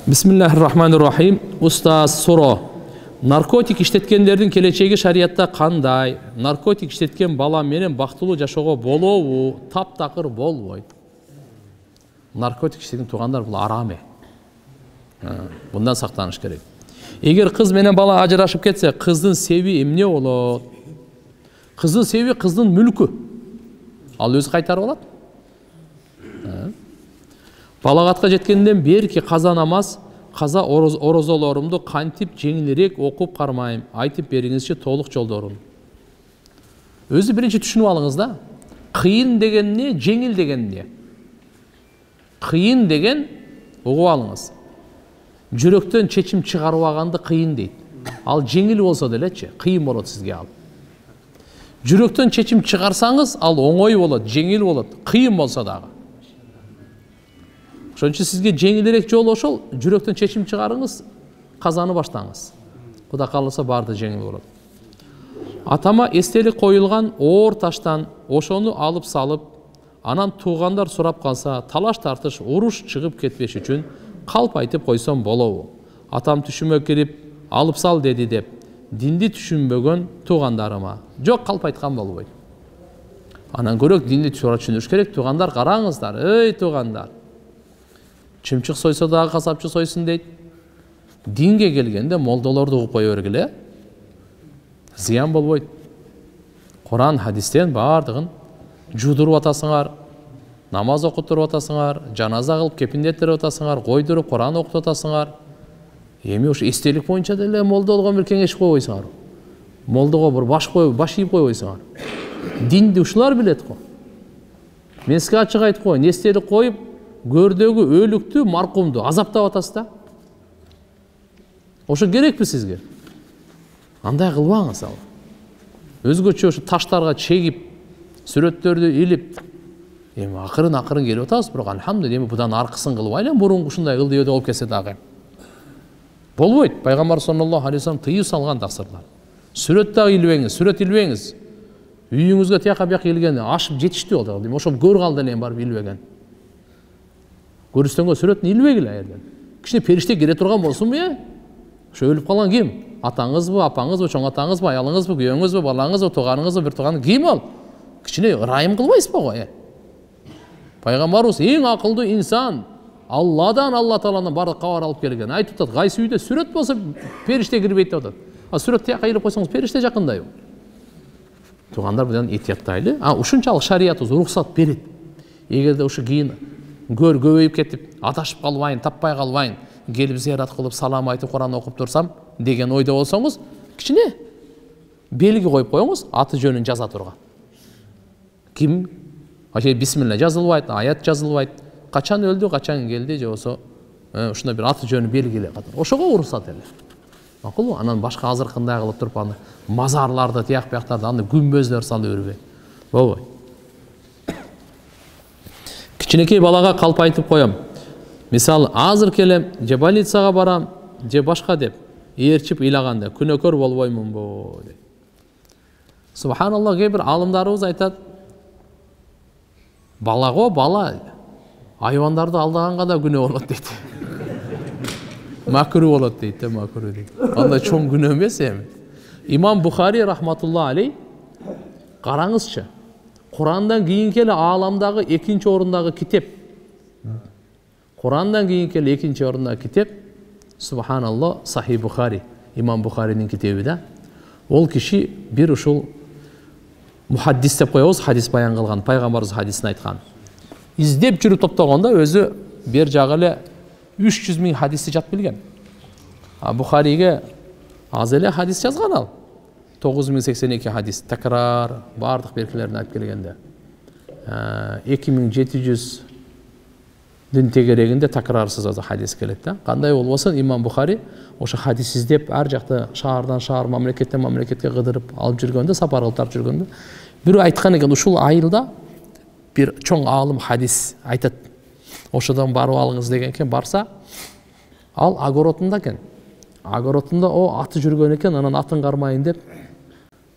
Бисмиллахир-рахманир-рахим. Устаз суро. Наркотик иштеткендердин келечеги шариятта кандай? Наркотик иштеткен бала менен бактылуу жашоого болобу? Таптакыр болбойт. Наркотик иштеткен туугандар бул арам. Bundan сактаныш керек. Эгер кыз менен бала ажырашып кетсе, кыздын себеби эмне болот? Кыздын себеби кыздын мүлкү. Ал өзү кайтарып алат. Балагатка жеткенден берки каза намаз, каза орозолорумду кантип жеңилирээк окуп кармайм? Айтып бериңизчи толук жолдорун. Өзү биринчи түшүнүп алыңыз да. Кыйын деген эмне, жеңил деген эмне? Кыйын деген угуп алыңыз. Жүрөктөн чечим чыгарып алганды кыйын дейт. Ал жеңил болсо делечи, кыйын болот сизге ал. Жүрөктөн чечим чыгарсаңыз, ал оңой болот, жеңил болот, кыйын болсо дагы. Ошон үчүн сизге жеңилирээк жол ошол, жүрөктөн чечим чыгарыңыз, казаны баштаңыз. Кудай кааласа баарды жеңил болот. Атама эстелик коюлган оор таштан ошону алып салып, анан туугандар сурап калса, талаш тартыш, уруш чыгып кетпеш үчүн калп айтып койсом болобу? Атам түшүмө кирип, алып сал деди деп, динди түшүнбөгөн туугандарыма. Жок, калп айткан болбойт. Анан көрөк динди түшүнүш керек. Туугандар, караңыздар, эй туугандар. Чымчык сойсо дагы касапчы сойсун дейт. Динге келгенде молдолорду угуп кое бергиле. Зыян болбойт. Куран, хадистен баардыгын жудуруп атасыңар, намаз окутуруп атасыңар, жаназа кылып кепиндеттирип атасыңар, койдуруп Куран окутуп атасыңар. Эми ошо эстелик боюнча деле молдолго бир кеңеш койбойсуңар. Молдого бир баш ийип койбойсуңар. Динди ушулар билет го. Мен сизге ачык айтып коеюн, эстелик коюп, көрдөгү өлүктү, маркумду азаптап атасыз да. Ошо керекпи сизге? Андай кылбаңыз ал. Өзгөчө ошо таштарга чегип, сүрөттөрдү илип, эми акырын келип атабыз, бирок алхамдулилlah, эми будан аркысын кылбайлы, мурунку ушундай кыл деп болуп кетсе дагы. Болбойт. Пайгамбар саллаллаху алейхи вассалам тыюу салган таксырлар. Сүрөт дагы илбеңиз, сүрөт илбеңиз. Үйүңүзгө тияка бияка илген ашып жетиштүү болду. Эми ошо көр калды эле барып илбеген. Көрүстөнгө сүрөтүн илбегиле аерден. Кичине периште кире турган болсунбу, Ошо өлүп калган ким? Атаңызбы, апаңызбы, чоң атаңызбы, аялыңызбы, күйөөңүзбү, балаңызбы, тууганыңызбы, бир тууганы ким ал? Кичине ырайым кылбайсызбы го? Пайгамбарыбыз эң акылдуу инсан. Алладан, Алла Тааланын бардык кабар алып келген. Айтып атат, кайсы үйдө сүрөт болсо периште кирбейт деп атат. Сүрөт тияка илип койсоңуз периште жакындайбы? Туугандар менен этияттайлы. Ушунчалык шариятыбыз уруксат берет. Эгерде ушу кийин көбөйүп кетип, адашып калбайын, таппай калбайын, келип зыярат кылып, салам айтып, Куран окуп турсам деген ойдо болсоңуз, кичине белги коюп коюңуз, аты жөнүн жаза турган. Ким? Бисмилла жазылбайт, аят жазылбайт. Качан өлдү, качан келди, же болсо ушундай бир аты жөнү белгиле катар. Ошого уруксат эле. Макулбу? Анан башка азыркындай кылып туруп аны мазарларды, тияк бияктарды, аны күмбөздөр салып өрбөй. Болбойт. Кичинекей балага калп айтып коем. Мисалы, азыр келем, же больницага барам, же башка деп, ээрчип ыйлаганда күнөкөр болбоймунбу дейт. Субханаллах, кээ бир алымдарыбыз айтат, бала айвандарды алдаганга да күнөө болот дейт. Макру болот дейт, макру дейт. Андай чоң күнөө эмес эми. Имам Бухари рахматулла алей, караңызчы, Курандан кийинки эле ааламдагы экинчи орундагы китеп. Курандан кийинки эле экинчи орундагы китеп, субханаллах, Сахи Бухари, Имам Бухаринин китеби да. Ол киши бир ушул мухаддис деп коебуз, хадис баян кылган, пайгамбарыбыз хадисин айткан. Издеп жүрүп топтогондо өзү бир жагы эле 300 000 хадисти жат билген. Бухариге аз эле хадис жазган ал. 9082 хадис, такрар, бардык беркилерин айтып келгенде. 2700-дин тегерегинде такрарсыз хадис келет да. Кандай болбосун, Имам Бухари ошо хадис издеп ар жакта шаардан шаар, мамлекеттен мамлекетке кыдырып алып жүргөндө, сапар кылып тарып жүргөндө, бирөө айткан экен, ушул айылда бир чоң аалым хадис айтат. Ошодон барып алыңыз деген экен, барса, ал огородунда экен. Огородунда о аты жүргөн экен, анан атын кармайын деп,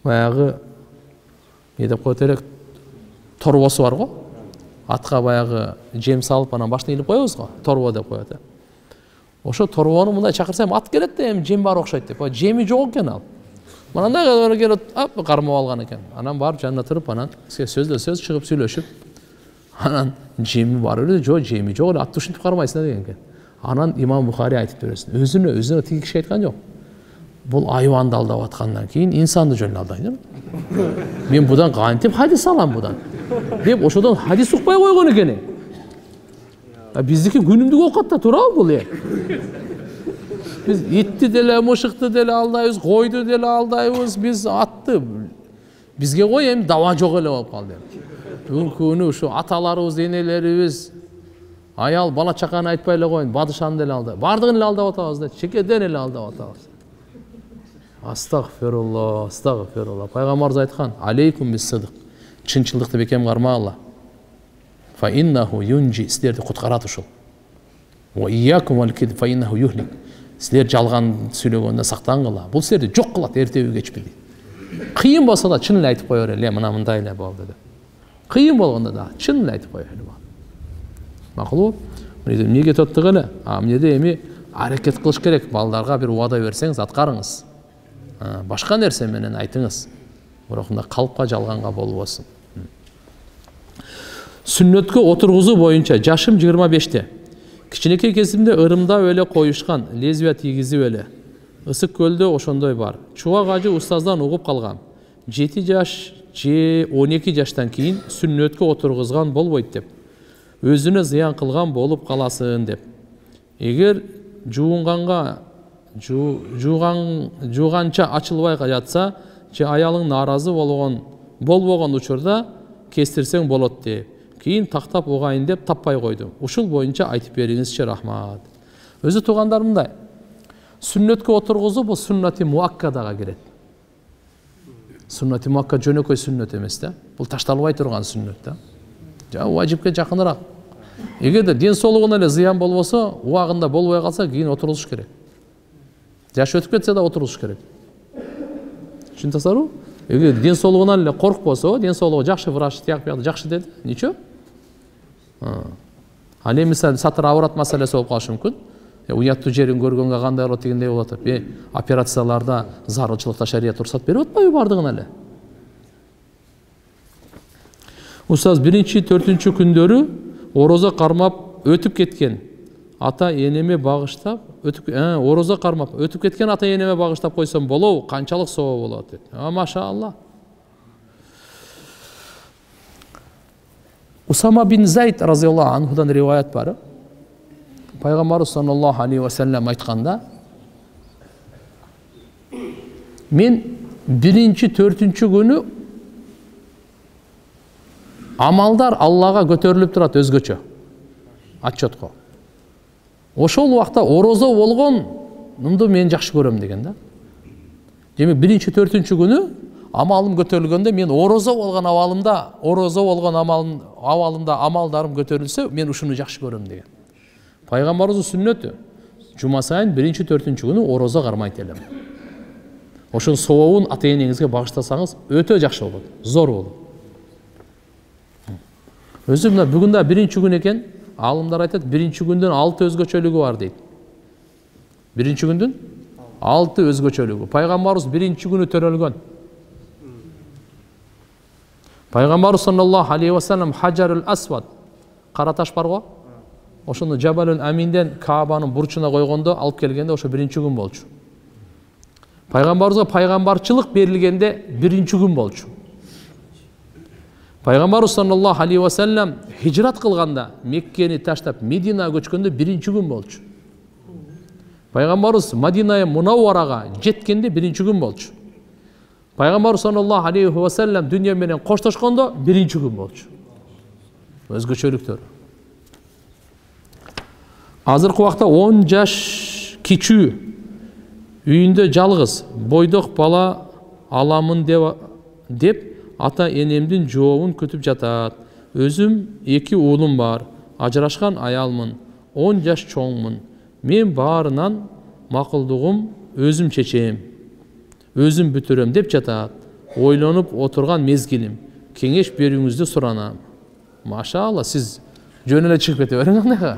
баягы не деп коет элек, торбосу бар го. атқа баягы жем салып анан башына илип коебуз го, торбо деп коет. Ошо торбону мындай чакырсам ат келет да, эми жем бар окшойт деп. Жеми жок экен ал. Мынандай кадar келип, кармап алган экен. Анан барып жанына туруп, анан сөз чыгып сүйлөшүп, анан жеми бар эле, жок жеми жок эле, атты ушинтип кармайсың деген экен. Анан имам Бухари айтып бересин. Өзүнө тиги киши айткан жок. Бул айванды алдап аткандан кийин инсанды жөн алдайт. Мен будан кантип хадис алам будан? Деп ошодон хадис укпай койгон экен. Биздики күнүмдүк окат да туурабы бул эми? Biz itти деле, мушукты деле алдайбыз, койду деле алдайбыз, биз атты. Бизге кой эми даба жок эле болуп калды. Бүгүнкү күнү ушу аталарыбыз, энелерибиз, аял бала чаканы айтпай эле коюн, бадышаны деле алдап, бардыгын эле алдап атабыз да, чекеден эле алдап атабыз. Астагфирулла, астагфирулла. Пайгамбарыбыз айткан: "Алейкум бис-сидq." Чынчылдыкты бекем кармагыла. Фа иннаху юнжи, силерди куткарат ушул. Ва иякум вал-кид фа иннаху юхлик. Силер жалган сүйлөгөндөн сактангыла. Бул силерди жок кылат эртеби кечпи. Кыйын болсо да чын эле айтып кое бер эле, мына мындай эле болду деп. Кыйын болгондо да чын эле айтып кое эле. Макулбу? Эмнеге тоттук эле? Эмнеде эми аракет кылыш керек. Балдарга бир убада берсеңиз аткарыңыз. Башка нерсе менен айтыңыз. Бирок мында калпка жалганга болбосун. Сүннөткө отургузуу боюнча жашым 25-те. Кичинекей кезимде Ырымда эле коюшкан, лезвия тийгизип эле. Ысык көлдө ошондой бар. Чубак ажы устаздан угуп калгам. 7 жаш же 12 жаштан кийин сүннөткө отургузган болбойт деп. Өзүнө зыян кылган болуп каласың деп. Эгер жууганча ачылбай жатса, же аялың нааразы болбогон учурда кестирсең болот деп. Кийин тактап угайын деп таппай койдум. Ушул боюнча айтып бериңизчи, рахмат. Өзү туугандар мындай. Сүннөткө отургузуу бул сүннати муаккадага кирет. Сүннати муаккад жөнөкөй сүннөт эмес да. Бул ташталбай турган сүннөт да. Важипке жакыныраак. Эгерде ден соолугуна эле зыян болбосо, убагында болбой калса, кийин отурулуш керек. Жаш өтүп кетсе да отурулуш керек. Түшүнүңүзбү? Эгер ден соолугунан эле коркпосо, ден соолугу жакшы, врач тияк бияк жакшы деди. Ничего? Ал эми сатыр авырат маселеси болуп калышы мүмкүн. Уяттуу жерин көргөнгө кандай болот дегендей болот. Операцияларда зарылчылыкта шарият уруксат берип атпайбы бардыгына эле? Устаз 1-4 күндөрү орозо кармап өтүп кеткен ата энеме багыштап орозо кармап өтүп кеткен ата энеме багыштап койсом болобу? Канчалык соо болот дейт. Машаалла. Усама бин Зайд разияллаху анхудан риваят бар. Пайгамбарыбыз саллаллаху алейхи ва саллям айтканда: "Мен 1-4 күнү амалдар Аллага көтөрүлүп турат өзгөчө. Отчетко. Ошол убакта орозо болгонумду мен жакшы көрөм" деген да. Демек 1-4 күнү амалым көтөрүлгөндө мен орозо болгон абалымда амалдарым көтөрүлсө, мен ушуну жакшы көрөм деген. Пайгамбарыбыздын сүннөтү жума сайын 1-4 күнү орозо кармайт элем. Ошонун сообун ата энеңизге багыштасаңыз өтө жакшы болот, зор болот. Өзү мына бүгүн да 1 күн экен, алымдар айтат 1 күндөн 6 өзгөчөлүгү бар дейт. 1 күндөн 6 өзгөчөлүгү. Пайгамбарыбыз 1 күнү төрөлгөн. Пайгамбарыбыз саллаллаху алейхи ва саллям Хаджарул Асвад, кара таш бар го? Ошону Жабалул Аминден Каабанын бурчуна койгондо алып келгенде ошо 1 күн болчу. Пайгамбарыбызга пайгамбарчылык берилгенде 1 күн болчу. Пайгамбарыбыз саллаллаху алейхи ва саллям хижрат кылганда, Меккени таштап Мединага көчкөндө 1 күн болчу. Пайгамбарыбыз Мадинага Мунавварага жеткенде 1 күн болчу. Пайгамбарыбыз саллаллаху алейхи ва саллям дүйнө менен коштошкондо 1 күн болчу. Өзгөчөлүктөр. Азыркы убакта 10 жаш кичүү үйүндө жалгыз бойдок бала аламын деп ата энемдин жообун күтүп жатат. Өзүм 2 уулум бар, ажырашкан аялмын, 10 жаш чоңмун. Мен баарынан макулдугум өзүм чечем, өзүм бүтүрөм деп жатат. Ойлонуп отурган мезгилим. Кеңеш берүүңүздү суранам. Машалла, сиз жөн эле чыгып кете бериң андайга.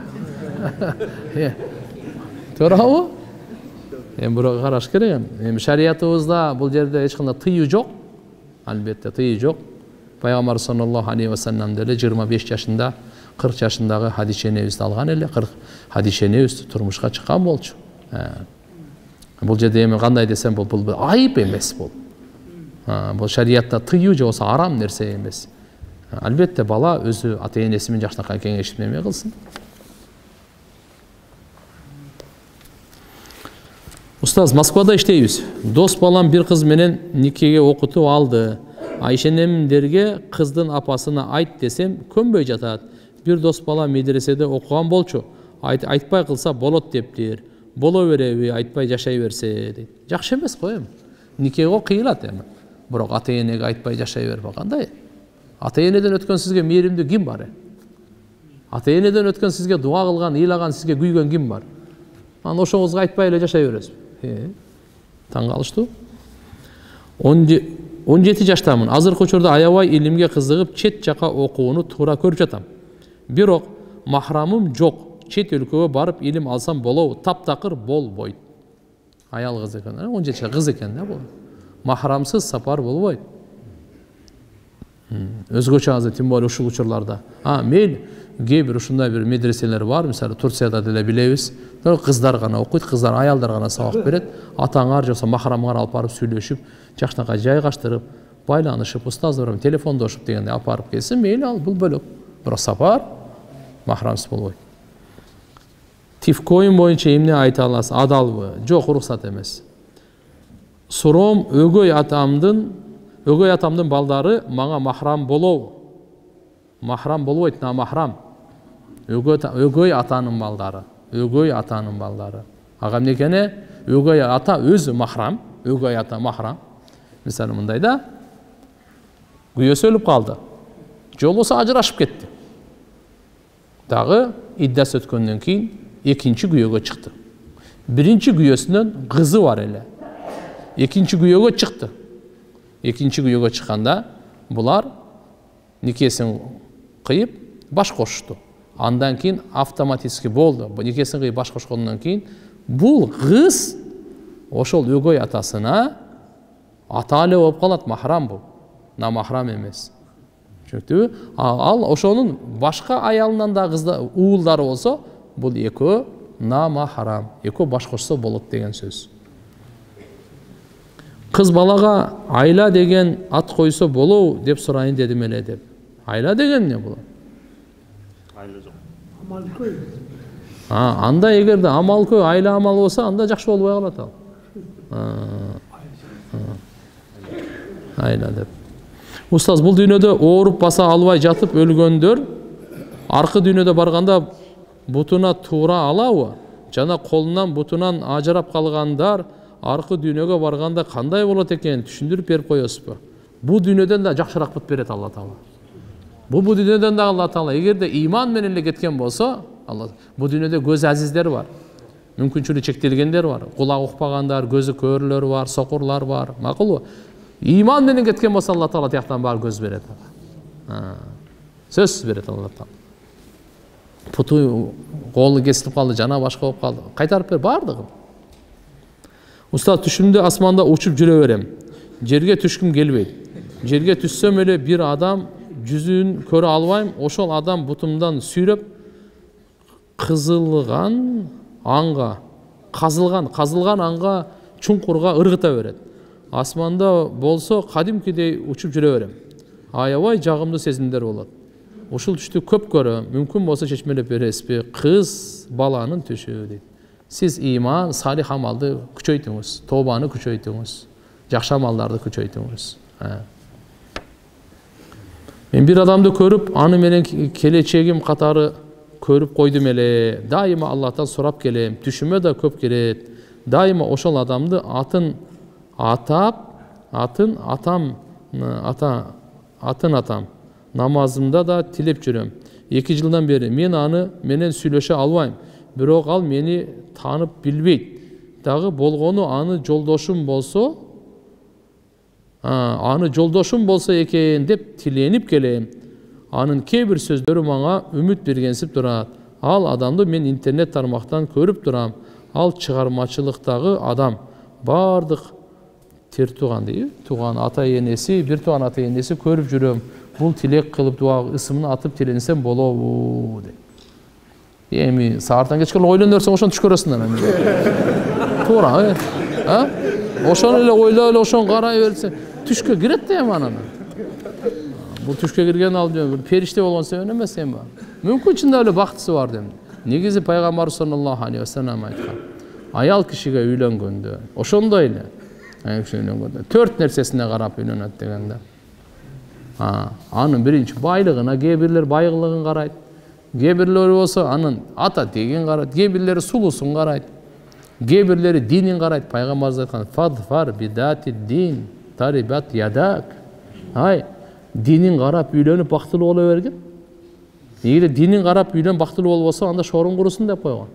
Туурабы? Эми бирок караш керек. Эми шариятыбызда бул жерде эч кандай тыюу жок. Албетте тыюу жок. Пайгамбар саллаллаху алейхи ва саллям деле 25 жашында, 40 жашындагы Хадиша энебизди алган эле, 40 Хадиша энебиз турмушка чыккан болчу. Бул жерде эми кандай десем бул айып эмес бул. Бул шариятта тыюу же болсо арам нерсе эмес. Албетте бала өзү ата энеси менен жакшынакай кеңешип неме кылсын. Устаз, Москвада иштейбиз. Дос балам бир кыз менен никеге окутуп алды. Айша энемдерге кыздын апасына айт десем көнбөй жатат. Бир дос бала медреседе окуган болчу. Айтпай кылса болот дептир. Боло береби, айтпай жашай берсе дейт. Жакшы эмес го эми. Никеге кыйылат эми. Бирок ата энеге айтпай жашай бербей кандай? Ата энеден өткөн сизге мээримдүү ким бар? Ата энеден өткөн сизге дуа кылган, ыйлаган, сизге күйгөн ким бар? Аны ошоңузга айтпай эле жашай бересиз. Таң калыштуу. 17 жаштамын. Азыркы учурда аябай илимге кызыгып, чет жака окууну туура көрүп жатам. Бирок махрамым жок. Чет өлкөгө барып илим алсам болобу? Таптакыр болбойт. Аял кыз экен, 17 жашта кыз экен да бул. Махрамсыз сапар болбойт. Өзгөчө азыр тем более ушул учурларда. Мейли, кээ бир ушундай бир медреселер бар, мисалы Турцияда деле билебиз. Кыздар гана окуйт, кыздар, аялдар гана сабак берет. Атаңар жоксо махрамыңар алып барып сүйлөшүп, жакшынакай жайгаштырып, байланышып, устаздар менен телефондошуп дегенде алып барып келсе, мейли, ал бул бөлөк. Бирок сапар махрамсыз болбойт. Тифкоин боюнча эмне айта аласыз? Адалбы? Жок, уруксат эмес. Суром өгөй атамдын балдары мага махрам болобу? Махрам болбойт, намахрам. Өгөй атанын балдары. Өгөй атанын балдары. Ага эмнекени? Өгөй ата өзү махрам, өгөй ата махрам. Мисалы мындайда күйөөсү өлүп калды. Же болбосо ажырашып кетти. Дагы иддасы өткөндөн кийин экинчи күйөөгө чыкты. Биринчи күйөөсүнөн кызы бар эле. Экинчи күйөөгө чыкты. Экинчи күйөөгө чыкканда булар никесин кыйып баш кошушту. Андан кийин автоматически болду. Никесин кыйып баш кошкондон кийин бул кыз ошол өгөй атасына ата эле болуп калат, махрам бул. Намахрам эмес. Түшүнүктүбү? Ал ошонун башка аялынан да кыздар, уулдары болсо, бул экөө намахрам. Экөө баш кошсо болот деген сөз. Кыз балага Айла деген ат койсо болобу деп сурайын дедим эле деп. Айла деген эмне бул? Айла жок. Амалкөй. Анда эгерде амалкөй, Айла амал болсо, анда жакшы болбой калат ал. Айла деп. Устаз, бул дүйнөдө ооруп баса албай жатып өлгөндөр аркы дүйнөдө барганда бутуна туура алабы? Жана колунан бутунан ажырап калгандар аркы дүйнөгө барганда кандай болот экен, түшүндүрүп берип коесузбу? Бул дүйнөдөн да жакшыраак бут берет Алла Таала. Бул дүйнөдөн да Алла Таала эгерде иман менен эле кеткен болсо, Алла бул дүйнөдө көз азиздер бар. Мүмкүнчүлүгү чектелгендер бар. Кулак укпагандар, көзү көрүлөр бар, сокурлар бар. Макулбу? Иман менен кеткен болсо Алла Таала тияктан бар көз берет. Сөзсүз берет Алла Таала. Путу колу кесилип калды, жана башка болуп калды. Кайтарып бер бардыгын. Устаз, түшүмдө асманда учуп жүрө берем. Жерге түшкүм келбейт. Жерге түшсөм эле бир адам жүзүн көрө албайм. Ошол адам бутумдан сүйрөп казылган анга чуңкурга ыргыта берет. Асманда болсо кадимкидей учуп жүрө берем. Аябай жагымдуу сезимдер болот. Ушул түштү көп көрөм. Мүмкүн болсо чечмелеп бересизби? Кыз баланын түшү дейт. Сиз иман, салих амалды күчөйтүңүз, тобаны күчөйтүңүз, жакшы амалдарды күчөйтүңүз. Мен бир адамды көрүп, аны менен келечегим катары көрүп койдум эле. Дайыма Аллахтан сурап келем, түшүмө да көп келет. Дайыма ошол адамды атын атам. Намазымда да тилеп жүрөм. 2 жылдан бери мен аны менен сүйлөшө албайм. Бирок ал мени танып билбейт. Дагы болгону аны жолдошум болсо экен деп тиленип келем. Anın kebir sözdөрү manga ümit bергенсип турат. Ал адамды мен интернет тармактан көрүп турам. Ал чыгармачылыктагы адам. Бардык тер туган дейби. Туган ата энеси, бир туган ата энеси көрүп жүрөм. Бул тилек кылып дуа ысымын атып тиленсем болобу дейт. Эми саартан кечке ойлонуп берсең ошону түш көрөсүң да. Туура, ошону эле ойлоп эле ошону карай берсең түшкө кирет да эми анан. Бул түшкө кирген ал бир периште болгон себеп эмес эми. Мүмкүн чында эле бактысы бар дейм. Негизи пайгамбар саллаллаху алейхи вассалам айткан. Аял кишиге үйлөнгөндө, ошондой эле. Аял кишиге үйлөнгөндө 4 нерсесине карап үйлөнөт дегенде. Анын биринчи байлыгына, кээ-бирлер байгылыгын карайт. Кээ-бирлери болсо анын ата тегин карайт, кээ-бирлери сулусун карайт. Кээ-бирлери динин карайт. Пайгамбарыбыз айткан: "Фадфар бидати дин, тарибат ядак." Динин карап үйлөнүп бактылуу боло бергин. Эгер динин карап үйлөнүп бактылуу болбосо, анда шорун курусун деп койгон.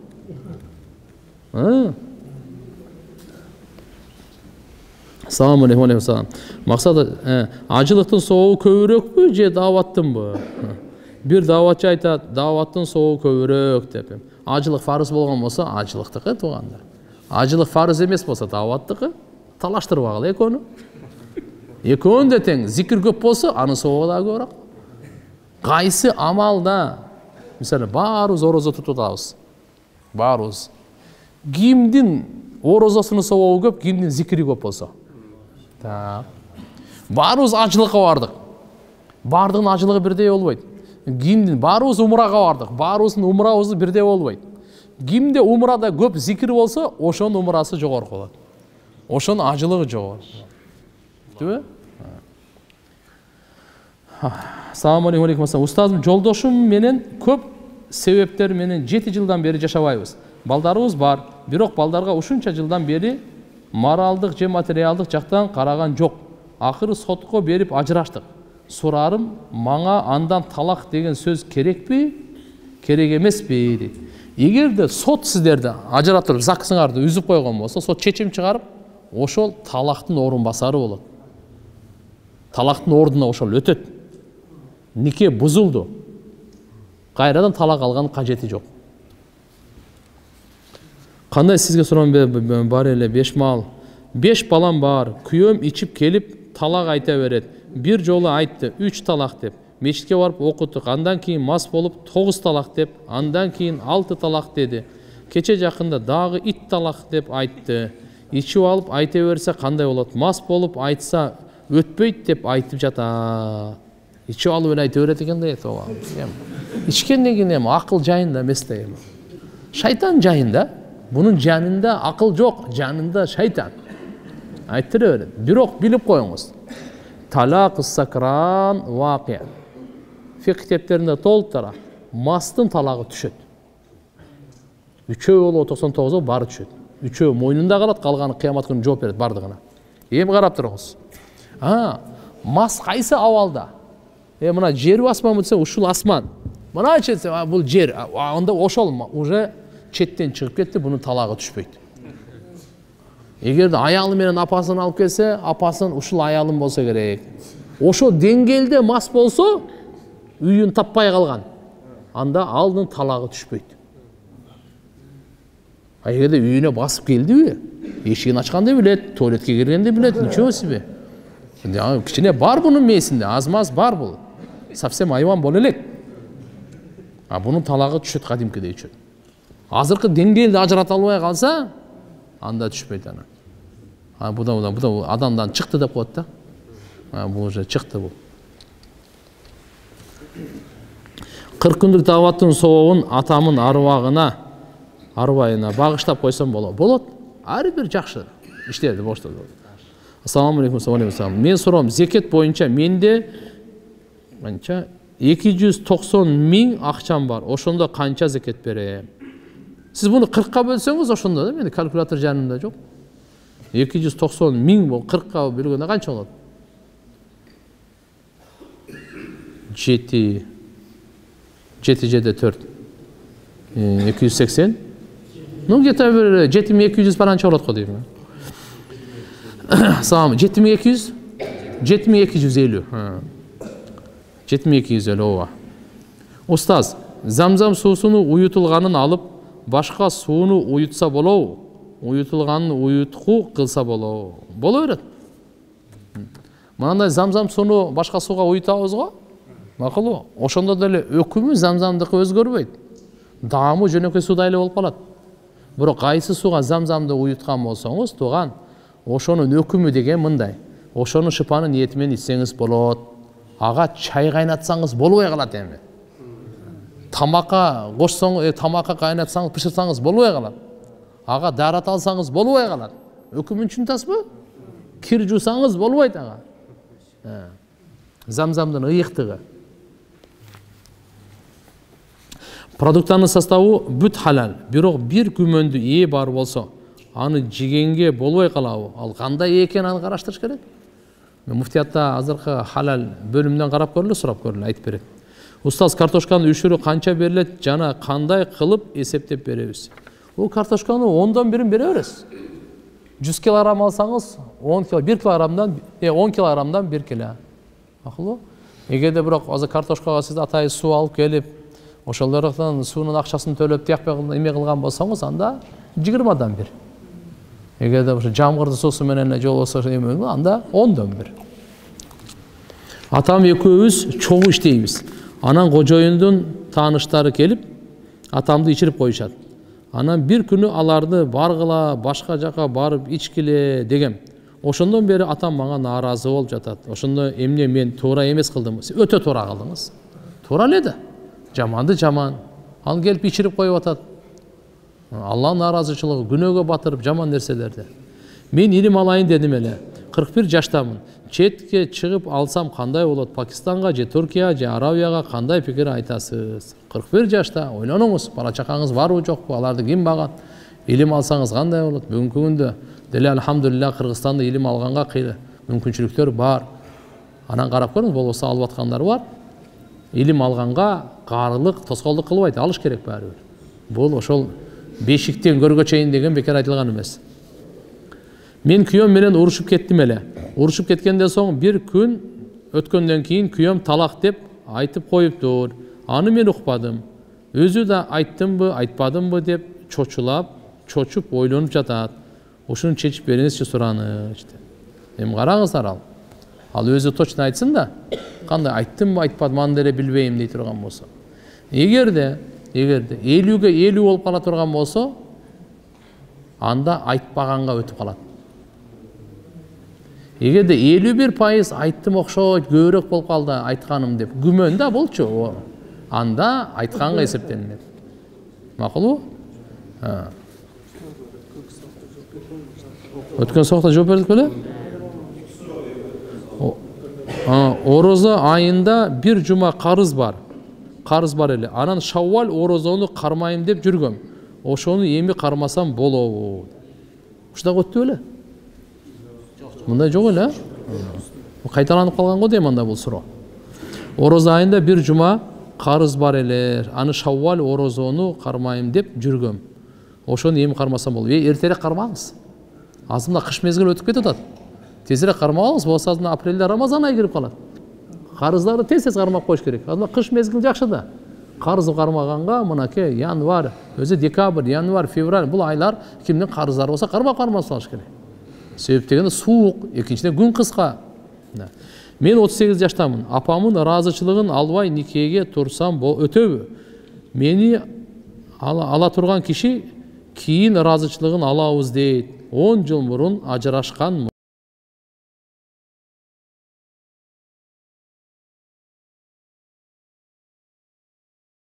Assalamu aleykum. Максаты ажылыктын соогу көбүрөөкпү же дааваттынбы? Бир дааватчы айтат, дааваттын соогу көбүрөөк деп. Ажылык фарыз болгон болсо, ажылыктыкы туугандар. Ажылык фарыз эмес болсо, дааваттыкы. Талаштырбагыла экөөнү. Экөөнү да тең. Зикир көп болсо, анын соогу да көбүрөөк. Кайсы амалда, мисалы, баарыбыз орозо тутуп атабыз. Баарыбыз. Кимдин орозосунун соогу көп, кимдин зикири көп болсо. Баарыбыз ажылыкка бардык. Бардыгын ажылыгы бирдей болбойт. Кимдин баарыбыз умрага бардык. Баарыбыздын умрабызы бирдей болбойт. Кимде умрада көп зикир болсо, ошонун умрасы жогорку болот. Ошонун ажылыгы жогору. Түбү? Assalamu aleykum. Устазым, жолдошум менен көп себептер менен 7 жылдан бери жашабайбыз. Балдарыбыз бар, бирок балдарга ушунча жылдан бери моралдык же материалдык жактан караган жок. Акыры сотко берип ажыраштык. Сурарым, мага андан талак деген сөз керекпи, керек эмеспи дейт. Эгерде сот сиздерди ажыратып заксыңарды үзүп койгон болсо, сот чечим чыгарып, ошол талактын орун басары болот. Талактын ордуна ошол өтөт. Нике бузулду. Кайрадан талак алган кажети жок. Кандай сизге сурам бар эле 5 мал. 5 балам бар. Күйөөм ичип келип талак айта берет. Бир жолу айтты 3 талак деп. Мечитке барып окуттук. Андан кийин мас болуп 9 талак деп, андан кийин 6 талак деди. Кече жакында дагы ит талак деп айтты. Ичип алып айта берсе кандай болот? Мас болуп айтса өтпөйт деп айтып жата. Ичип алып эле айта берет экен да. Ичкенден кийин эми акыл жайында эмес да эми. Шайтан жайында. Bunun janında akıl yok, janında şeytan. Aytırı öyle. Bирок bilip koyunuz. Talak-ı sakran vakıya. Fiqh kitaplarında толтыра. Mastın talağı düşet. Üçöv olu 99'a barı düşet. Üçöv moynunda kalat, kalganı kıyamat günü жооп берет бардығына. Ем қарап тұрыңыз. Мас қайсы авалда? Мына жер асман десе, ушул асман. Мына четсе, бұл жер. Онда ошол уже четтен чыгып кетти, bunun талағы түшпөйт. Эгерде аялы менен апасын алып келсе, апасын ушул аялым болса керек. Ошо деңгээлде мас болсо, үйүн таппай калган. Анда алдын талағы түшпөйт. Эгерде үйүнө басып келдиби, эшигин ачканды билет, туалетке киргенди билет, ничего себе. Кичине бар bunun мээсинде, аз-маз бар бул. Совсем айван боло элек. Bunun талағы түшөт кадимкидей түшөт. Азыркы деңгээлде ажырата албай калса, анда түшпөйт ана. Буда адамдан чыкты деп коет да. Бул уже чыкты бул. 40 күндүк даваттын соогун атамын арбайына багыштап койсом болот. Болот. Ар бир жакшы иштерди боштоп. Ассаламу алейкум. Мен сурам, зекет боюнча менде канча 290 миң акчам бар. Ошондо канча зекет берем? Siz bunu 40'a bölseniz oşunda değil mi? Kalkülatör canında yok. 290 ming bu 40'a bölgende kaç olur? 7 4 280. Ну где-то 7200 parança olur kodayım. Sağ mı? 7200 7250. 7250 ооба. Устаз, замзам суусуну уютулганын алып, башка сууну уютса болобу? Уютулганын уютку кылса болобу? Боло берет. Мынандай замзам сууну башка сууга уютабыз го? Макулбу? Ошондо деле өкүмү замзамдыкы өзгөрбөйт. Даамы жөнөкөй суудай эле болуп калат. Бирок кайсы сууга замзамды уюткан болсоңуз, туган ошонун өкүмү деген мындай. Ошонун шыпаны ниети менен ичсеңиз болот. Ага чай кайнатсаңыз болбой калат эми. Тамакка кошсоң, тамакка кайнатсаңыз, пышырсаңыз болбой калат. Ага дарат алсаңыз болбой калат. Өкүмүн түшүнөсүзбү? Кир жуусаңыз болбойт ага. Замзамдын ыйыктыгы. Продуктанын составы бүт халал, бирок бир күмөндү ээ бар болсо, аны жегенге болбой калабы? Ал кандай экенин аны караштырыш керек. Муфтиятта азыркы халал бөлүмүнөн карап көрүлү, сурап көрүлү, айтып берет. Устаз, картошканын үшүрү канча берилет жана кандай кылып эсептеп беребиз? Бул картошканы 10дон 1 бере бересиз. 100 килограмм алсаңыз, 10 килограммдан 1 кило. Акылбы? Эгерде бирок азыр картошкага сиз атайы суу алып келип, ошолордон суунун акчасын төлөп тиякпай эме кылган болсоңуз, анда 20дон 1. Эгерде ошо жамгырды суусу менен жолбосо анда 10дон 1. Атам экөөбүз чогуу иштейбиз. Анан кожоюндун тааныштары келип, атамды ичирип коюшат. Анан бир күнү аларды баргыла, башка жака барып ичкиле дегем. Ошондон бери атам мага нааразы болуп жатат. Ошондо эмне мен туура эмес кылдым? Өтө туура кылдыңыз. Туура эле да. Жаманды жаман. Ал келип ичирип коюп атат. Алланын нааразычылыгы, күнөөгө батырып жаман нерселерди. Мен илим алайын дедим эле. 41 жаштамын. Четке чыгып алсам кандай болот? Пакистанга же Туркия же Арабияга кандай пикир айтасыз? 41 жашта ойлонуңуз, бала чакаңыз барбы жокпу? Аларды ким багат? Илим алсаңыз кандай болот? Бүгүнкү күндө деле алхамдулилlah Кыргызстанда илим алганга мүмкүнчүлүктөр бар. Анан карап көрүңүз, болбосо алып аткандар бар. Илим алганга каарылык, тоскоолдук кылбайт, алыш керек баары бир. Бул ошол бешиктен көргө чейин деген бекер айтылган эмес. Мен күйөөм менен урушуп кеттим эле. Урушуп кеткенден соң бир күн өткөндөн кийин күйөөм талак деп айтып коюптур. Аны мен укпадым. Өзү да айттымбы, айтпадымбы деп чочуп ойлонуп жатат. Ушуну чечип бериңизчи сураны. Эми караңыздар ал. Ал өзү точно айтсын да, кандай айттымбы, айтпадым, аны деле билбейм дей турган болсо. Эгерде 50-ге 50 болуп кала турган болсо, анда айтпаганга өтүп калат. Эгерде 51% айттым окшойт, көбүрөөк болуп калды айтканым деп күмөн да болчу, анда айтканга эсептелинет. Макулбу? Өткөн сабакта жооп бердик беле? Орозо айында бир жума карыз бар. Карыз бар эле. Анан Шаввал орозону кармайм деп жүргөм. Ошону эми кармасам болобу? Ушундай өттү беле? Мындай жок эле? Кайталанып калган го дейм анда бул суроо. Орозо айында бир жума карыз бар эле. Аны Шаввал орозону кармайм деп жүргөм. Ошону эми кармасам болобу? Эртерээк кармаңыз. Азында кыш мезгили өтүп кетип атат. Тезирээк кармабаңыз, болсо азында апрелде Рамазан айы кирип калат. Карыздарды тез кармап коюш керек. Азында кыш мезгили жакшы да. Карызды кармаганга мынакей январь, өзү декабрь, январь, февраль бул айлар кимдин карыздары болсо кармап салыш керек. Себеп дегенде суук, экинчиден күн кыска. Мен 38 жаштамын. Апамын ыраазычылыгын албай никеге турсам өтөбү? Мени ала турган киши кийин ыраазычылыгын алабыз дейт. 10 жыл мурун ажырашкан.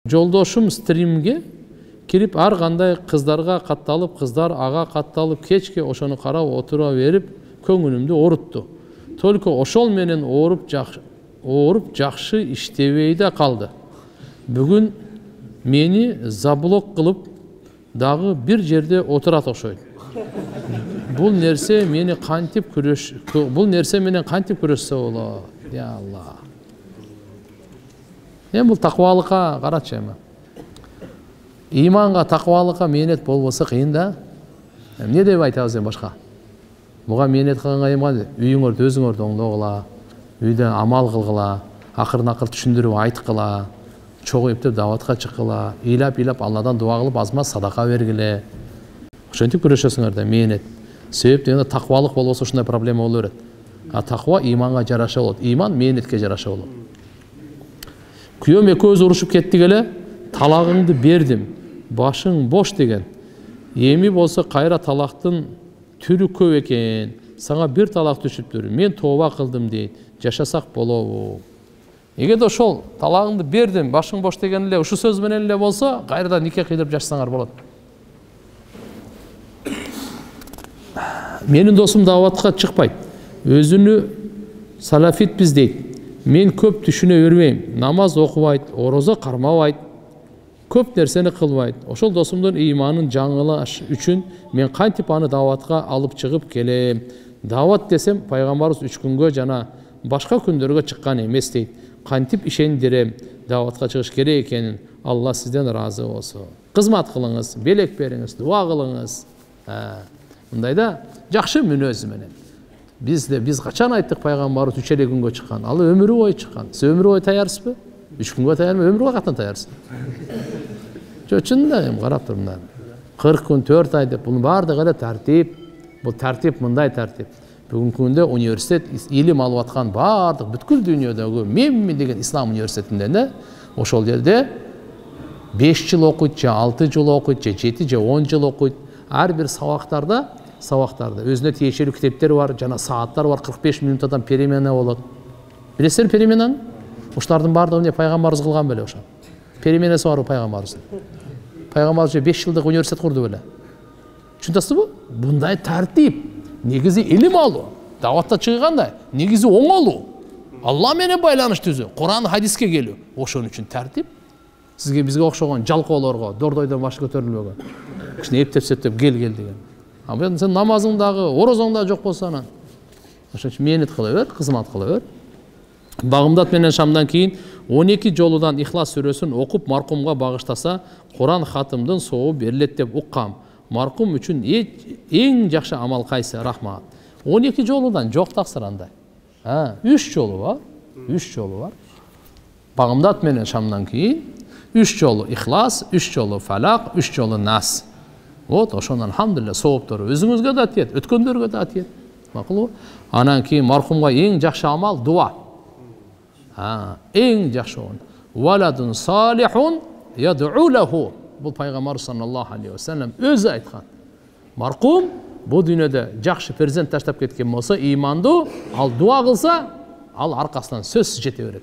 Жолдошум стримге кирип ар кандай кыздарга катталып, кыздар ага катталып, кечке ошону карап отура берип, көңүлүмдү орутту. Только ошол менен ооруп жакшы иштебей да калды. Бүгүн мени заблок кылып дагы бир жерде отурат окшойт. Бул нерсе менен кантип күрөшсө болот? Я Алла. Бул таквалыкка карачы эми. Иманга, таквалыкка мээнет болбосо кыйын да. Эмне деп айтабыз эми башка? Буга мээнет кылганга эми үйүңөрдү өзүңөрдү оңдогула, үйдө амал кылгыла. акыр түшүндүрүп айткыла, чогуу эптеп даватка чыккыла, ыйлап Алладан дуа кылып азмат садака бергиле. Ошентип күрөшөсүңөр да мээнет. Себеп дегенде таквалык болбосо ушундай проблема боло берет. А таква иманга жараша болот, иман мээнетке жараша болот. Күйөөм экөөбүз урушуп кеттик эле, талагыңды бердим, башың бош деген. Эми болсо кайра талактын түрү көп экен, сага бир талак түшүптүр, мен тооба кылдым дейт, жашасак болобу? Эгерде ошол талагыңды бердим, башың бош деген эле ушу сөз менен эле болсо, кайрадан нике кыйдырып жашасаңар болот. Менин досум даватка чыкпайт, өзүнү салафитпиз дейт. Мен көп түшүнө бербейм, намаз окубайт, орозо кармабайт, көп нерсени кылбайт. Ошол досумдун ыйманын жаңылаш үчүн мен кантип аны даватка алып чыгып келем? Дават десем, пайгамбарыбыз 3 күнгө жана башка күндөргө чыккан эмес дейт. Кантип ишендирем даватка чыгыш керек экенин? Алла сизден разы болсун. Кызмат кылыңыз, белек бериңиз, дуа кылыңыз. Мындайда жакшы мүнөз менен. Биз качан айттык пайгамбарыбыз 3 күнгө чыккан? Ал өмүрү бою чыккан. Сиз өмүрү бою таярсызбы? 3 күнгө таярмы? Өмүрү бою катан таярсыз? Чөчүндө карап турмун. 40 күн 4 ай деп бунун баардыгы эле тартип. Бул тартип мындай тартип. Бүгүнкү күндө университет илим алып аткан баардык бүткүл дүйнөдөгү Мемми деген ислам университетинде ошол жерде 5 жыл окуйт, же 6 жыл окуйт, же 7 же 10 жыл окуйт. Ар бир сабактарда өзүнө тиешелүү китептер бар, жана сааттар бар, 45 минуттан перемена болот. Билесиздер переменаны? Ушулардын баардыгын пайгамбарыбыз кылган беле ошо. Переменеси бар пайгамбарыбыздын. Пайгамбарыбыз 5 жылдык университет курду беле. Түшүнөсүзбү? Мындай тартип, негизи илим алуу, даватта чыггандай, негизи оңолуу. Алла менен байланыш түзүү, Куран, хадиске келүү. Ошон үчүн тартип. Сизге бизге окшогон жалкоолорго, дордойдон башы көтөрүлбөгөн. Кичине эптеп кел деген. А бул сен намазыңдагы, орозоңда жок болсо анан. Ошон үчүн мээнет кыла бер, кызмат кыла бер. Багымдат менен шамдан кийин 12 жолудан Ихлас сүрөсүн окуп маркумга багыштаса, Куран хатымдын сообу берилет деп уккам. Маркум үчүн эң жакшы амал кайсы? Рахмат. 12 жолудан жок таксыр андай. 3 жолу бар. 3 жолу бар. Багымдат менен шамдан кийин 3 жолу Ихлас, 3 жолу Фалак, 3 жолу Нас. Вот ошонун алхамдулилля сооптору өзүңүзгө да тиет, өткөндөргө да тиет. Макулбу? Анан кийин маркумга эң жакшы амал дуа. Эң жакшы он. Валадун салихун яд'у лаху. Бул пайгамбар саллаллаху алейхи ва саллям өзү айткан. Маркум бул дүйнөдө жакшы перзент таштап кеткен болсо, ыймандуу, ал дуа кылса, ал аркасынан сөзсүз жете берет.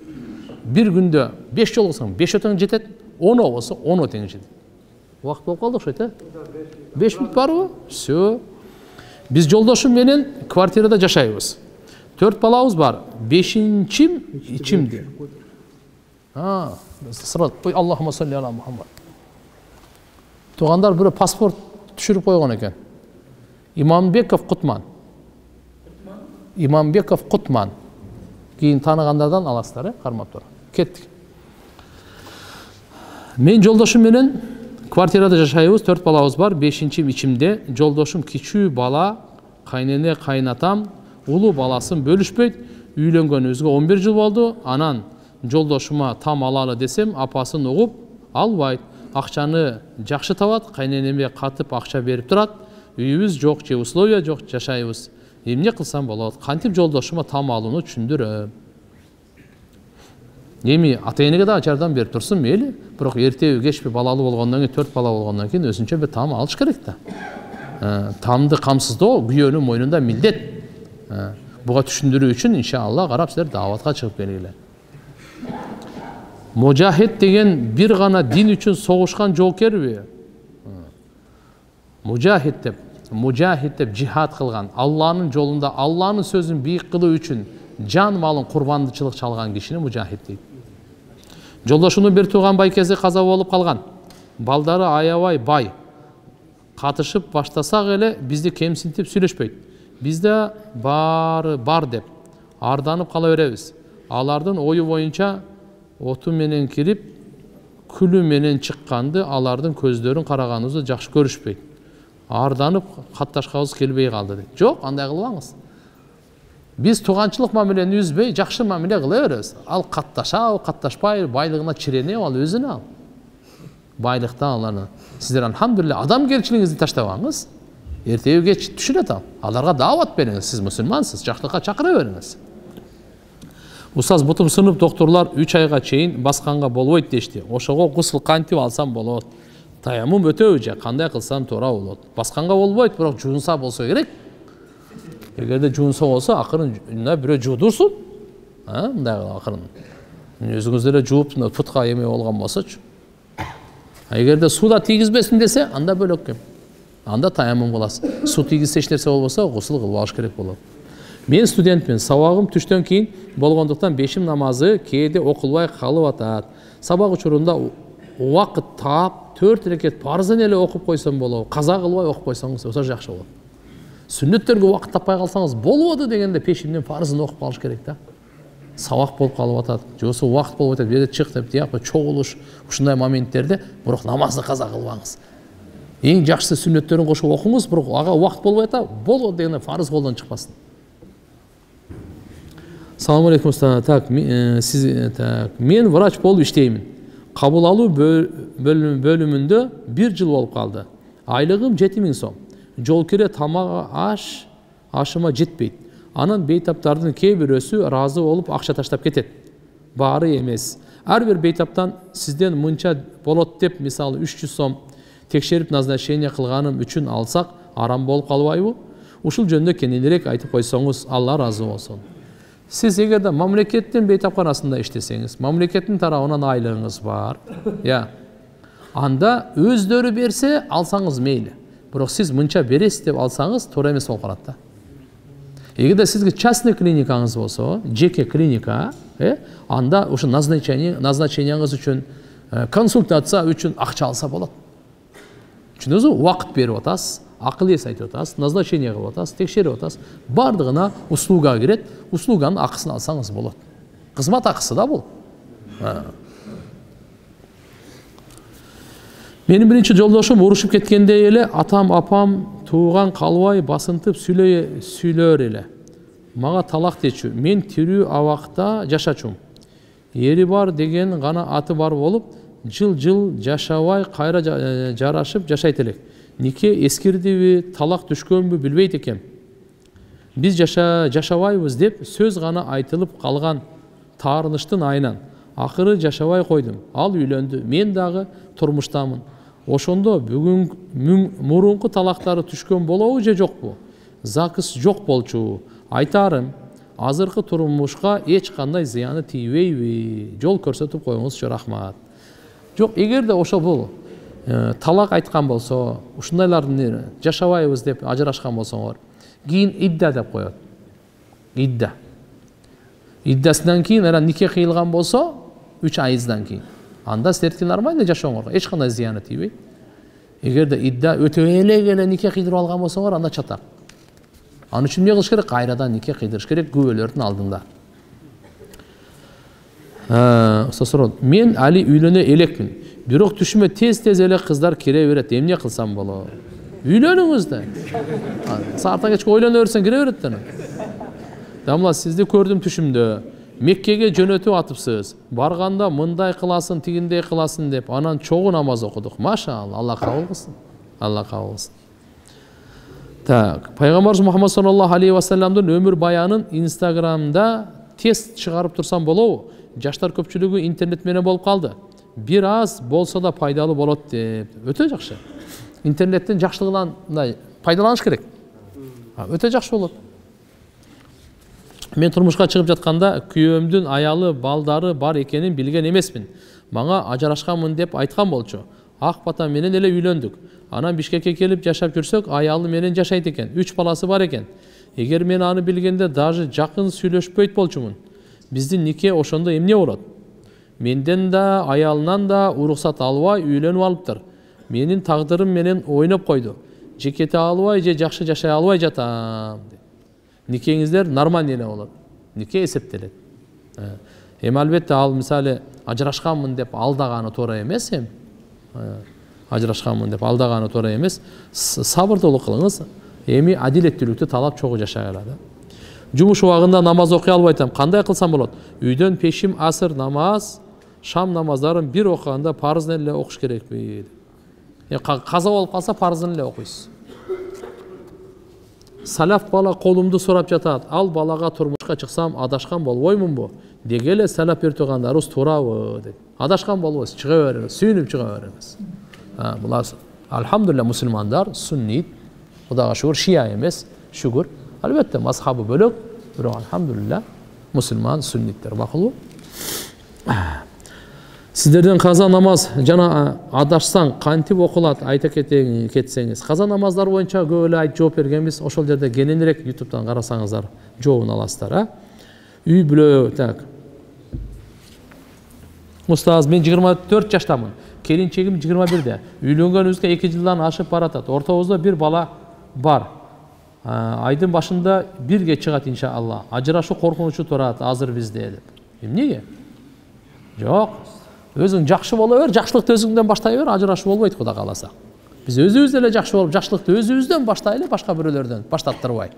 Bir күндө 5 жол кылсаң 5 өтөң жетет, 10 болсо 10 өтөң жетет. Убакыт болуп калды окшойт, 5 мүнөт барбы? Всё. Биз жолдошум менен квартирада жашайбыз. 4 балабыз бар. 5-чим ичимде. Сырат, Аллахума салли ала Мухаммад. Тугандар бирөө паспорт түшүрүп койгон экен. Имамбеков Кутман. Имамбеков Кутман. Кийин тааныгандардан аласыздар, кармап тур. Кеттик. Мен жолдошум менен квартирада жашайбыз, 4 балабыз бар, 5-чим ичимде. Жолдошум кичүү бала, кайнене, кайнатам, улуу баласын бөлүшпөйт. Үйлөнгөнүбүзгө 11 жыл болду. Анан жолдошума там алалы десем, апасын угуп албайт. Акчаны жакшы табат, кайненеме катып акча берип турат. Үйүбүз жок, же условия жок, жашайбыз. Эмне кылсам болот? Кантип жолдошума там алууну түшүндүрөм. Эми ата-энеге да жардам берип турсун мейли, бирок эртеби кечпи балалуу болгондон кийин, 4 бала болгондон кийин өзүнчө бир там алыш керек да. Тамды камсыздоо күйөөнүн мойнунда милдет. Буга түшүндүрүү үчүн иншалла карап силер даватка чыгып келгиле. Мужахид деген бир гана дин үчүн согушкан жоокерби? Мужахид деп жихад кылган, Алланын жолунда Алланын сөзүн бийик кылуу үчүн жан малын курбандычылык чалган кишини мужахид дейт. Жолдошунун бир тууган байкеси каза болуп калган. Балдары аябай бай. Катышып баштасак эле бизди кемсинтип сүйлөшпөйт. Бизде баары бар деп арданып кала беребиз. Алардын ою боюнча оту менен кирип, күлү менен чыкканды алардын көздөрүн караганыбызды жакшы көрүшпөйт. Арданып катташкабыз келбей калды дейт. Жок, андай кылбаңыз. Биз тууганчылык мамилени үзбөй жакшы мамиле кыла беребиз. Ал катташабы, катташпайбы, байлыгына чиренеби, ал өзүнө ал. Байлыктан аларны. Сиздер алхамдулилля адамгерчилигиңизди таштабаңыз. Эртеби кеч түшүрөт ал. Аларга даават бериңиз. Сиз мусулмансыз, жакшылыкка чакыра бериңиз. Устаз бутум сынып доктурлар 3 айга чейин басканга болбойт дешти. Ошого гусул кантип алсам болот? Таямум өтөбү же кандай кылсам туура болот? Басканга болбойт, бирок жуунса болсо керек. Эгерде жуунса болсо, акырын бирөө жуудурсун. Мындай акырын. Өзүңүз эле жууп, путка эме болгон болсочу. Эгерде суда тийгизбесин десе, анда бөлөк кем. Анда таямум кыласыз. Су тийгизсе эч нерсе болбосо, гусул кылып алыш керек болот. Мен студентмин. Сабагым түштөн кийин болгондуктан бешим намазы кээде окулбай калып атат. Сабак учурунда убакыт таап 4 рекет парзын эле окуп койсом болобу? Каза кылбай окуп койсоңуз өтө жакшы болот. Сүннөттөргө убакыт таппай калсаңыз болбоду дегенде пешимден парзын окуп калыш керек да. Сабак болуп калып атат, же болбосо убакыт болуп атат, бери чык деп тияпы чогулуш, ушундай моменттерде бирок намазды каза кылбаңыз. Эң жакшысы сүннөттөрүн кошуп окуңуз, бирок ага убакыт болбой атат, болбоду дегенде парыз колдон чыкпасын. Assalamu alaikum. Men vraç болуп иштеймин. Кабыл алуу бөлүмүндө 1 жыл болуп калды. Айлыгым 7000 сом. Жол кире тамак ашыма жетпейт. Анан бейтаптардын кээ бирөөсү ыраазы болуп акча таштап кетет. Баары эмес. Ар бир бейтаптан сизден мынча болот деп, мисалы 300 сом текшерип назначение кылганым үчүн алсак, арам болуп калбайбы? Ушул жөнүндө кененирээк айтып койсоңуз, Алла разы болсун. Siz эгерде мамлекеттин бейтапканасында иштесеңиз, мамлекеттин тарабынан айлыгыңыз бар, анда өздөрү берсе алсаңыз мейли. Бирок сиз мынча бересиз деп алсаңыз туура эмес болуп калат да. Эгерде сизге частный клиникаңыз болсо, жеке клиника, анда ушу назначениеңиз үчүн, консультация үчүн акча алса болот. Түшүнөсүзбү? Убакыт берип атасыз, акыл эс айтып атасыз, назначение кылып атасыз, текшерип атасыз. Бардыгына услуга кирет, услуганын акысын алсаңыз болот. Кызмат акысы да бул. Менин биринчи жолдошум урушуп кеткенде эле атам, апам тууган калбай басынтып сүйлөр эле. Мага талак дечү. Мен тирүү абакта жашачум. Ери бар деген гана аты бар болуп, жыл жашабай кайра жарашып жашайт элек. Нике эскирдиби, талак түшкөнбү билбейт экем. Биз жашабайбыз деп сөз гана айтылып калган таарыныштын айынан. Акыры жашабай койдум. Ал үйлөндү. Мен дагы турмуштамын. Ошондо бүгүн мурунку талактары түшкөн болобу же жокпу? Закыс жок болчу. Айтарым, азыркы турмушка эч кандай зыяны тийбейби? Жол көрсөтүп коюңузчу, рахмат. Жок, эгерде ошо бул талак айткан болсо, ушундайлардын жашабайбыз деп ажырашкан болсоңор, кийин идда деп коет. Идда. Иддасынан кийин нике кыйылган болсо, 3 айыздан кийин. Анда силердики нормально жашооңорго эч кандай зыяны тийбейт. Эгерде идда өтө эле нике кыйдырып алган болсоңор, анда чатак. Анын үчүн эмне кылыш керек? Кайрадан нике кыйдырыш керек күбөлөрдүн алдында. Мен али үйлөнө элекмин. Бирок түшүмө тез эле кыздар кире берет. Эмне кылсам болот? Үйлөнүңүз да. Саатка кечке ойлоно берсең кире берет да. Дамла, сизди көрдүм түшүмдө. Меккеге жөнөтүп атыпсыз. Барганда мындай кыласың, тигиндей кыласың деп, анан чогуу намаз окудук. Машалла, Алла кабыл кылсын. Алла кабыл кылсын. Так, Пайгамбарыбыз Мухаммад саллаллаху алейхи ва салламдын өмүр баянын Инстаграмда тест чыгарып турсам болобу? Жаштар көпчүлүгү интернет менен болуп калды. Бир аз болсо да пайдалуу болот деп. Өтө жакшы. Интернеттин жакшылыгынан пайдаланыш керек. Өтө жакшы болот. Мен турмушка чыгып жатканда күйөөмдүн аялы, балдары бар экенин билген эмесмин. Мага ажырашканмын деп айткан болчу. Ак бата менен эле үйлөндүк. Анан Бишкекке келип жашап жүрсөк, аялы менен жашайт экен. 3 баласы бар экен. Эгер мен аны билгенде даже жакын сүйлөшпөйт болчумун. Биздин нике ошондо эмне болот? Менден да, аялынан да уруксат албай үйлөнүп алыптыр. Менин тагдырым менен ойноп койду. Жекете албай же жакшы жашай албай жатам. Никеңиздер нормаль эле болот. Нике эсептелет. Албетте ал мисалы ажырашканмын деп алдаганы туура эмес эми. Ажырашканмын деп алдаганы туура эмес. Сабырдуулук кылыңыз. Эми адилеттүүлүктү талап чогуу жашай алат. жумуш убагында намаз окуй албай атам, кандай кылсам болот? Үйдөн пешим, асыр намаз, шам намаздарын бир окуганда парыздын эле окуш керекпи? Каза болуп калса парыздын эле окуйсуз. Салаф бала колумду сурап жатат. Ал балага турмушка чыксам адашкан болбоймунбу? Деге эле салаф өртөгөндарыбыз туурабы деп. Адашкан болбойсуз, чыга бериңиз, сүйүнүп чыга бериңиз. Булар алхамдулилля мусулмандар суннит, Кудайга шүгүр, шия эмес, шүгүр. Албетте мазхабы бөлөк, бирок алхамдулилля мусулман сунниттер макулбу? Сиздерден каза намаз жана адашсаң кантип окулат айта кетсеңиз. Каза намаздар боюнча көп эле айтып жооп бергенбиз. Ошол жерде кененирээк YouTube'дан карасаңыздар жообун аласыздар, Үй бүлө, так. Устаз, мен 24 жаштамын. Келинчегим 21-де. Үйлөнгөнүбүзгө 2 жылдан ашып баратат. Ортобузда бир бала бар. Айдын башында бирге чыгат иншалла. Ажырашуу коркунучу турат азыр бизде деп. Эмнеге? Жок. Өзүң жакшы боло бер, жакшылыкты өзүңдөн баштай бер, ажырашуу болбойт Кудай кааласа. Биз өзүбүз эле жакшы болуп, жакшылыкты өзүбүздөн баштайлы, башка бирөөлөрдөн баштаттырбай.